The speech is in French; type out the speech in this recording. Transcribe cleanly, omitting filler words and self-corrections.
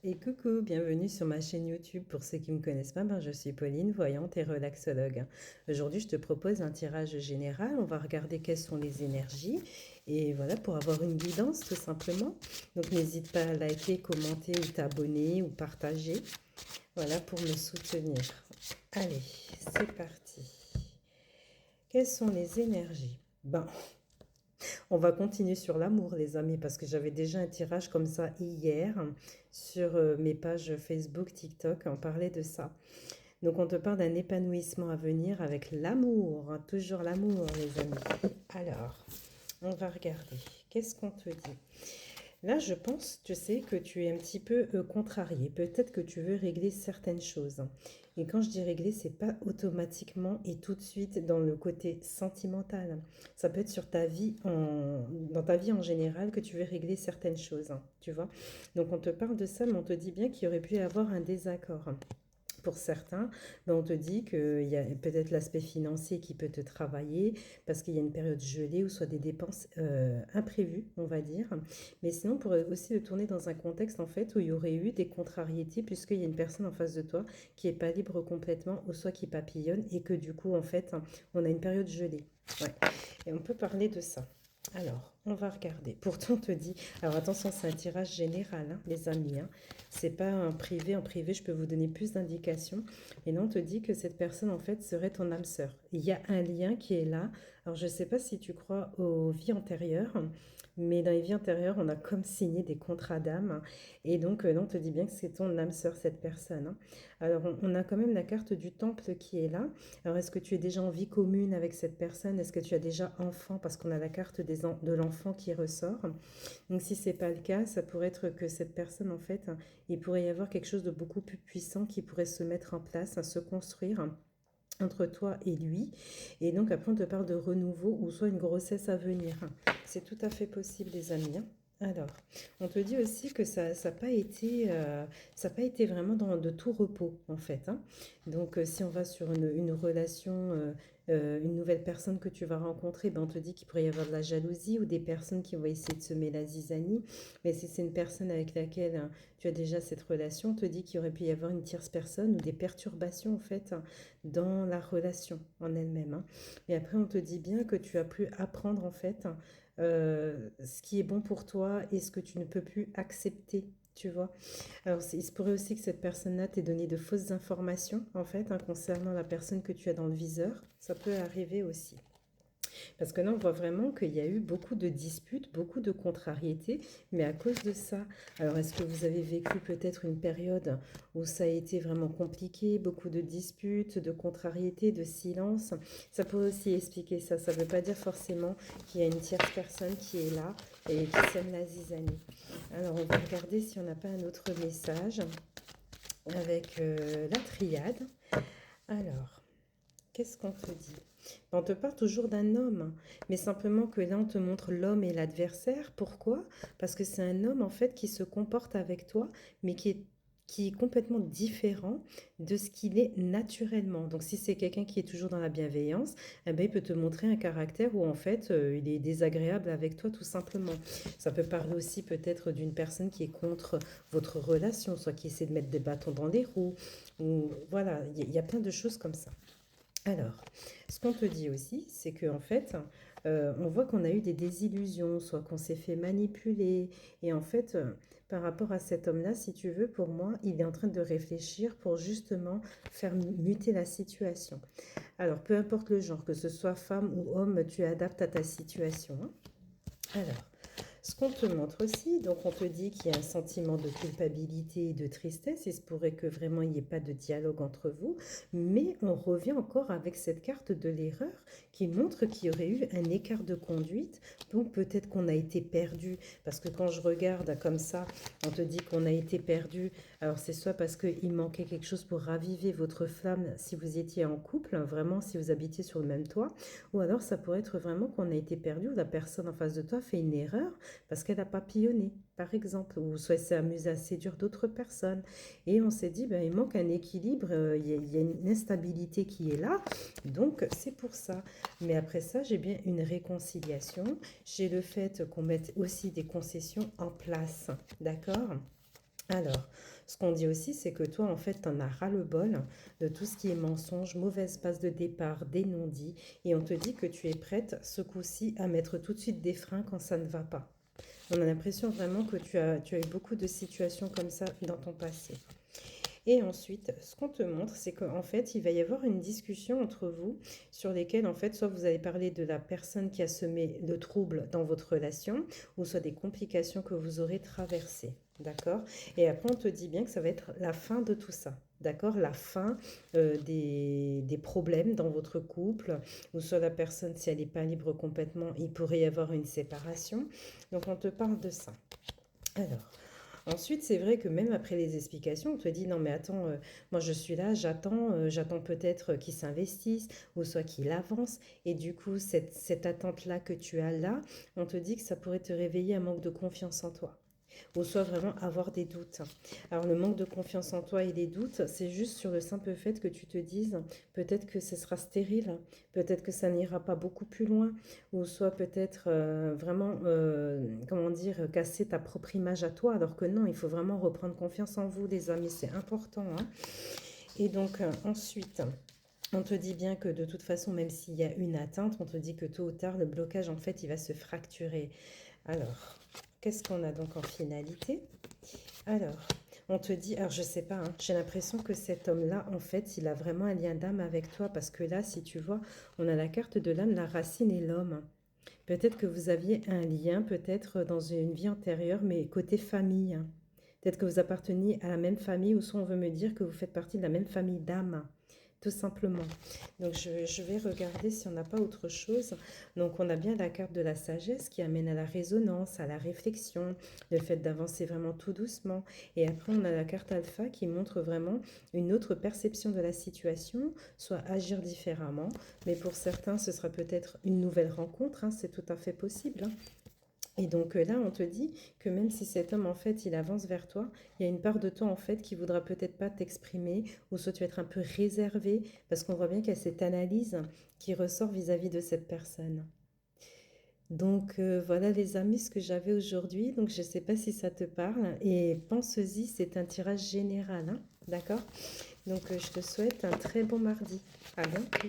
Et coucou, bienvenue sur ma chaîne YouTube. Pour ceux qui ne me connaissent pas, je suis Pauline, voyante et relaxologue. Aujourd'hui, je te propose un tirage général. On va regarder quelles sont les énergies et voilà, pour avoir une guidance tout simplement. Donc n'hésite pas à liker, commenter ou t'abonner ou partager. Voilà, pour me soutenir. Allez, c'est parti. Quelles sont les énergies? On va continuer sur l'amour, les amis, parce que j'avais déjà un tirage comme ça hier sur mes pages Facebook, TikTok. On parlait de ça. Donc, on te parle d'un épanouissement à venir avec l'amour, hein, toujours l'amour, les amis. Alors, on va regarder. Qu'est-ce qu'on te dit? Là, je pense, tu sais, que tu es un petit peu contrarié. Peut-être que tu veux régler certaines choses. Et quand je dis régler, c'est pas automatiquement et tout de suite dans le côté sentimental. Ça peut être sur ta vie dans ta vie en général que tu veux régler certaines choses, hein, tu vois. Donc on te parle de ça, mais on te dit bien qu'il y aurait pu y avoir un désaccord. Pour certains, on te dit qu'il y a peut-être l'aspect financier qui peut te travailler parce qu'il y a une période gelée ou soit des dépenses imprévues, on va dire. Mais sinon, on pourrait aussi le tourner dans un contexte en fait où il y aurait eu des contrariétés puisqu'il y a une personne en face de toi qui est pas libre complètement ou soit qui papillonne et que du coup, en fait, on a une période gelée. Ouais. Et on peut parler de ça. Alors, on va regarder. Pourtant, on te dit. Alors, attention, c'est un tirage général, hein, les amis. Hein. C'est pas un privé. En privé, je peux vous donner plus d'indications. Et non, on te dit que cette personne, en fait, serait ton âme sœur. Il y a un lien qui est là. Alors, je ne sais pas si tu crois aux vies antérieures, mais dans les vies antérieures, on a comme signé des contrats d'âme. Et donc, non, on te dit bien que c'est ton âme sœur, cette personne. Hein. Alors, on a quand même la carte du temple qui est là. Alors, est-ce que tu es déjà en vie commune avec cette personne? Est-ce que tu as déjà enfant? Parce qu'on a la carte de l'enfant qui ressort. Donc, si c'est pas le cas, ça pourrait être que cette personne, en fait, il pourrait y avoir quelque chose de beaucoup plus puissant qui pourrait se mettre en place, se construire entre toi et lui. Et donc, après, on te parle de renouveau ou soit une grossesse à venir. C'est tout à fait possible, les amis. Hein. Alors, on te dit aussi que ça n'a pas été, pas été vraiment de tout repos, en fait. Hein. Donc, si on va sur une relation, une nouvelle personne que tu vas rencontrer, on te dit qu'il pourrait y avoir de la jalousie ou des personnes qui vont essayer de semer la zizanie. Mais si c'est une personne avec laquelle tu as déjà cette relation, on te dit qu'il aurait pu y avoir une tierce personne ou des perturbations, en fait, dans la relation en elle-même. Hein. Et après, on te dit bien que tu as pu apprendre, en fait, ce qui est bon pour toi et ce que tu ne peux plus accepter. Tu vois. Alors, il se pourrait aussi que cette personne-là t'ait donné de fausses informations, en fait, concernant la personne que tu as dans le viseur. Ça peut arriver aussi. Parce que là, on voit vraiment qu'il y a eu beaucoup de disputes, beaucoup de contrariétés, mais à cause de ça. Alors, est-ce que vous avez vécu peut-être une période où ça a été vraiment compliqué, beaucoup de disputes, de contrariétés, de silence? Ça peut aussi expliquer ça. Ça ne veut pas dire forcément qu'il y a une tierce personne qui est là et qui sème la zizanie. Alors, on va regarder si on n'a pas un autre message avec la triade. Alors, qu'est-ce qu'on te dit? On te parle toujours d'un homme, mais simplement que là, on te montre l'homme et l'adversaire. Pourquoi? Parce que c'est un homme, en fait, qui se comporte avec toi, mais qui est complètement différent de ce qu'il est naturellement. Donc, si c'est quelqu'un qui est toujours dans la bienveillance, eh ben, il peut te montrer un caractère où, en fait, il est désagréable avec toi, tout simplement. Ça peut parler aussi peut-être d'une personne qui est contre votre relation, soit qui essaie de mettre des bâtons dans les roues, ou voilà, il y a plein de choses comme ça. Alors, ce qu'on te dit aussi, c'est qu'en fait, on voit qu'on a eu des désillusions, soit qu'on s'est fait manipuler. Et en fait, par rapport à cet homme-là, si tu veux, pour moi, il est en train de réfléchir pour justement faire muter la situation. Alors, peu importe le genre, que ce soit femme ou homme, tu adaptes à ta situation. Hein. Alors, ce qu'on te montre aussi, donc on te dit qu'il y a un sentiment de culpabilité et de tristesse, il se pourrait que vraiment il n'y ait pas de dialogue entre vous, mais on revient encore avec cette carte de l'erreur qui montre qu'il y aurait eu un écart de conduite, donc peut-être qu'on a été perdu, parce que quand je regarde comme ça, on te dit qu'on a été perdu, alors c'est soit parce qu'il manquait quelque chose pour raviver votre flamme si vous étiez en couple, vraiment si vous habitiez sur le même toit, ou alors ça pourrait être vraiment qu'on a été perdu, ou la personne en face de toi fait une erreur, parce qu'elle a papillonné, par exemple, ou soit elle s'est amusée à séduire d'autres personnes. Et on s'est dit, ben, il manque un équilibre, il y a une instabilité qui est là, donc c'est pour ça. Mais après ça, j'ai bien une réconciliation, j'ai le fait qu'on mette aussi des concessions en place, d'accord? Alors, ce qu'on dit aussi, c'est que toi, en fait, tu en as ras-le-bol de tout ce qui est mensonge, mauvaise passe de départ, des non-dits, et on te dit que tu es prête, ce coup-ci, à mettre tout de suite des freins quand ça ne va pas. On a l'impression vraiment que tu as eu beaucoup de situations comme ça dans ton passé. Et ensuite, ce qu'on te montre, c'est qu'en fait, il va y avoir une discussion entre vous sur lesquelles, en fait, soit vous allez parler de la personne qui a semé le trouble dans votre relation, ou soit des complications que vous aurez traversées. D'accord? Et après, on te dit bien que ça va être la fin de tout ça. D'accord? La fin des problèmes dans votre couple, ou soit la personne, si elle n'est pas libre complètement, il pourrait y avoir une séparation. Donc, on te parle de ça. Alors, ensuite, c'est vrai que même après les explications, on te dit non mais attends, moi je suis là, j'attends peut-être qu'il s'investisse ou soit qu'il avance. Et du coup, cette attente-là que tu as là, on te dit que ça pourrait te réveiller un manque de confiance en toi ou soit vraiment avoir des doutes. Alors le manque de confiance en toi et les doutes, c'est juste sur le simple fait que tu te dises peut-être que ce sera stérile, peut-être que ça n'ira pas beaucoup plus loin, ou soit peut-être vraiment, comment dire, casser ta propre image à toi, alors que non, il faut vraiment reprendre confiance en vous, les amis, c'est important, hein. Et donc ensuite, on te dit bien que de toute façon, même s'il y a une atteinte, on te dit que tôt ou tard, le blocage, en fait, il va se fracturer. Alors, qu'est-ce qu'on a donc en finalité? Alors, on te dit, alors je sais pas, hein, j'ai l'impression que cet homme-là, en fait, il a vraiment un lien d'âme avec toi, parce que là, si tu vois, on a la carte de l'âme, la racine et l'homme. Peut-être que vous aviez un lien, peut-être dans une vie antérieure, mais côté famille, hein. Peut-être que vous apparteniez à la même famille, ou soit on veut me dire que vous faites partie de la même famille d'âme, tout simplement. Donc je vais regarder si on n'a pas autre chose. Donc on a bien la carte de la sagesse qui amène à la résonance, à la réflexion, le fait d'avancer vraiment tout doucement. Et après on a la carte alpha qui montre vraiment une autre perception de la situation, soit agir différemment. Mais pour certains, ce sera peut-être une nouvelle rencontre, hein, c'est tout à fait possible, hein. Et donc là, on te dit que même si cet homme, en fait, il avance vers toi, il y a une part de toi, en fait, qui voudra peut-être pas t'exprimer, ou soit tu vas être un peu réservé, parce qu'on voit bien qu'il y a cette analyse qui ressort vis-à-vis de cette personne. Donc voilà les amis, ce que j'avais aujourd'hui. Donc je ne sais pas si ça te parle. Et pense-y, c'est un tirage général, hein, d'accord? Donc je te souhaite un très bon mardi. À bientôt.